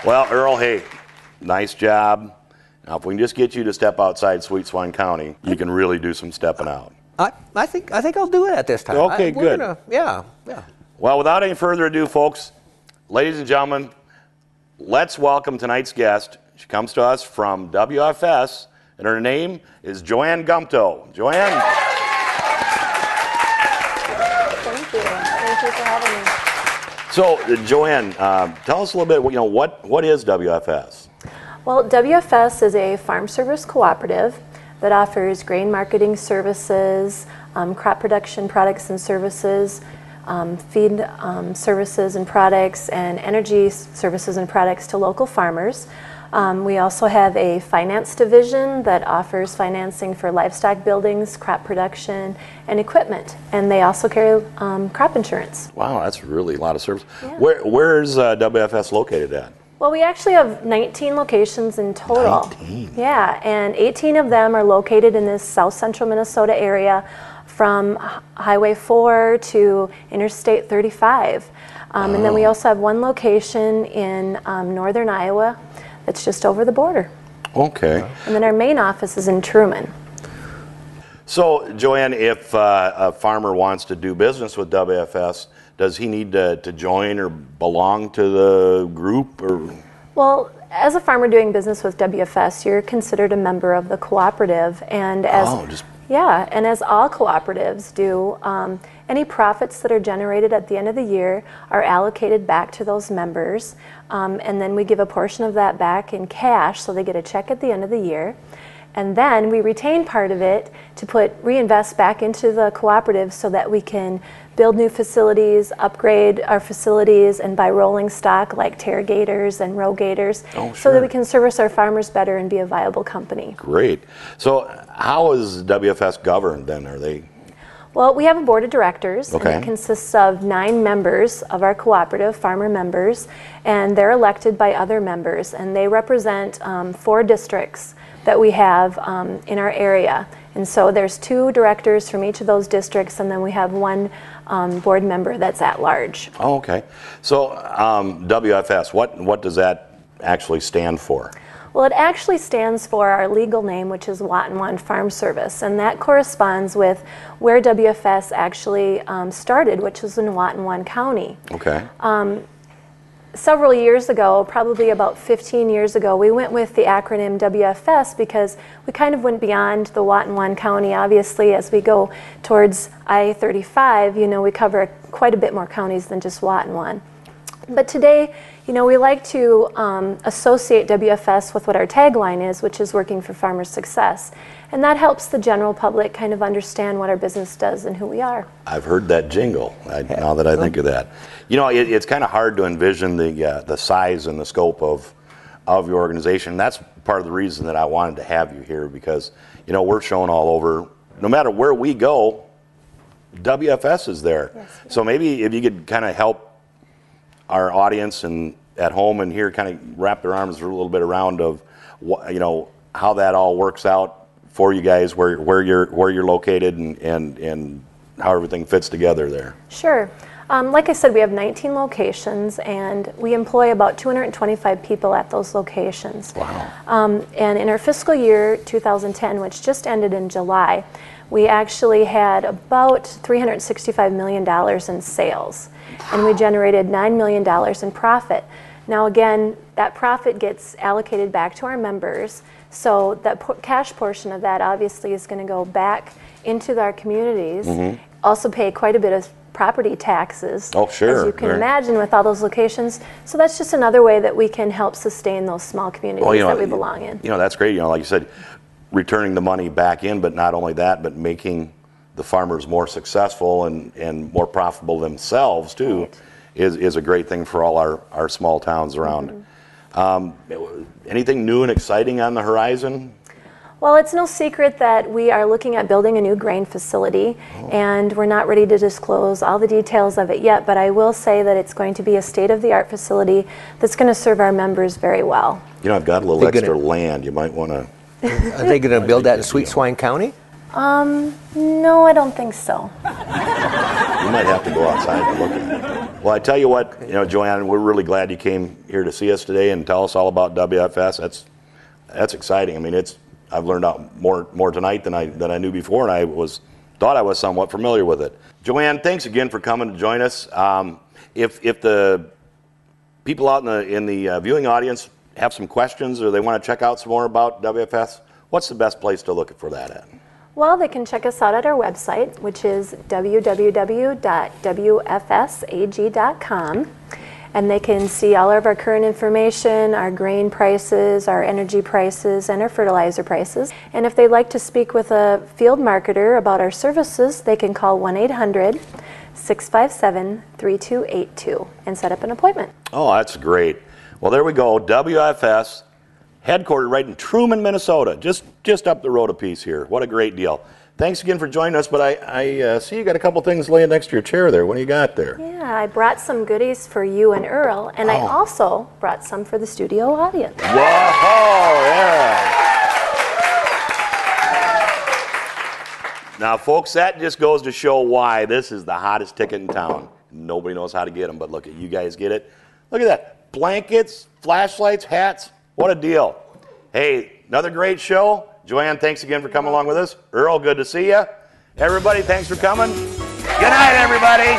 Well, Earl, hey, nice job. Now, if we can just get you to step outside Sweet Swine County, you can really do some stepping out. I think I'll do it at this time. Okay, good. Yeah. Well, without any further ado, folks, ladies and gentlemen, let's welcome tonight's guest. She comes to us from WFS, and her name is Ann Gumto. Joanne. Thank you. Thank you for having me. So, Joanne, tell us a little bit. What is WFS? Well, WFS is a farm service cooperative that offers grain marketing services, crop production products and services, feed services and products, and energy services and products to local farmers. We also have a finance division that offers financing for livestock buildings, crop production, and equipment. And they also carry crop insurance. Wow, that's really a lot of service. Yeah. Where is WFS located at? Well, we actually have 19 locations in total. 19? Yeah, and 18 of them are located in this south central Minnesota area from Highway 4 to Interstate 35. And then we also have one location in northern Iowa that's just over the border. Okay. And then our main office is in Truman. So, Joanne, if a farmer wants to do business with WFS, does he need to join or belong to the group? Or? Well, as a farmer doing business with WFS, you're considered a member of the cooperative, and as and as all cooperatives do, any profits that are generated at the end of the year are allocated back to those members, and then we give a portion of that back in cash, so they get a check at the end of the year. And then we retain part of it to reinvest back into the cooperative so that we can build new facilities, upgrade our facilities, and buy rolling stock like tailgaters and row gators so that we can service our farmers better and be a viable company. Great. So how is WFS governed then? Are they? Well, we have a board of directors, and it consists of 9 members of our cooperative, farmer members, and they're elected by other members, and they represent 4 districts that we have in our area. And so there's 2 directors from each of those districts, and then we have 1 board member that's at large. Oh, okay. So WFS, what does that actually stand for? Well, it actually stands for our legal name, which is Watonwan Farm Service, and that corresponds with where WFS actually started, which was in Watonwan County. Okay. Several years ago, probably about 15 years ago, we went with the acronym WFS because we kind of went beyond the Watonwan County. Obviously, as we go towards I-35, we cover quite a bit more counties than just Watonwan. But today, we like to associate WFS with what our tagline is, which is working for farmer success. And that helps the general public kind of understand what our business does and who we are. I've heard that jingle, now that I think of that. It's kind of hard to envision the size and the scope of your organization. That's part of the reason that I wanted to have you here, because, we're shown all over. No matter where we go, WFS is there. Yes, so maybe if you could kind of help our audience and at home and here kind of wrap their arms a little bit around of how that all works out for you guys, where you're located and how everything fits together there. Sure. Like I said, we have 19 locations, and we employ about 225 people at those locations. Wow. And in our fiscal year 2010, which just ended in July, we actually had about $365 million in sales, and we generated $9 million in profit. Now again, that profit gets allocated back to our members, so that cash portion of that obviously is going to go back into our communities. Also pay quite a bit of property taxes, as you can imagine, with all those locations. So that's just another way that we can help sustain those small communities that we belong in. That's great. Like you said, returning the money back in, but not only that, but making the farmers more successful and more profitable themselves too, is a great thing for all our small towns around. Anything new and exciting on the horizon? Well, it's no secret that we are looking at building a new grain facility, and we're not ready to disclose all the details of it yet, but I will say that it's going to be a state-of-the-art facility that's going to serve our members very well. I've got a little extra land. You might want to... Are they going to build that in Sweet Swine County? No, I don't think so. You might have to go outside and look at it. Well, I tell you what, Joanne, we're really glad you came here to see us today and tell us all about WFS. That's exciting. I mean, I've learned out more tonight than I knew before, and I thought I was somewhat familiar with it. Joanne, thanks again for coming to join us. If the people out in the viewing audience have some questions or they want to check out some more about WFS, what's the best place to look for that at? Well, they can check us out at our website, which is www.wfsag.com. And they can see all of our current information, our grain prices, our energy prices, and our fertilizer prices. And if they'd like to speak with a field marketer about our services, they can call 1-800-657-3282 and set up an appointment. Oh, that's great. Well, there we go. WFS, headquartered right in Truman, Minnesota, just up the road a piece here. What a great deal. Thanks again for joining us, but I see you got a couple things laying next to your chair there. What do you got there? Yeah, I brought some goodies for you and Earl, and I also brought some for the studio audience. Whoa, yeah. Now, folks, that just goes to show why this is the hottest ticket in town. Nobody knows how to get them, but look, you guys get it. Look at that. Blankets, flashlights, hats. What a deal. Hey, another great show. Joanne, thanks again for coming along with us. Earl, good to see you. Everybody, thanks for coming. Good night, everybody.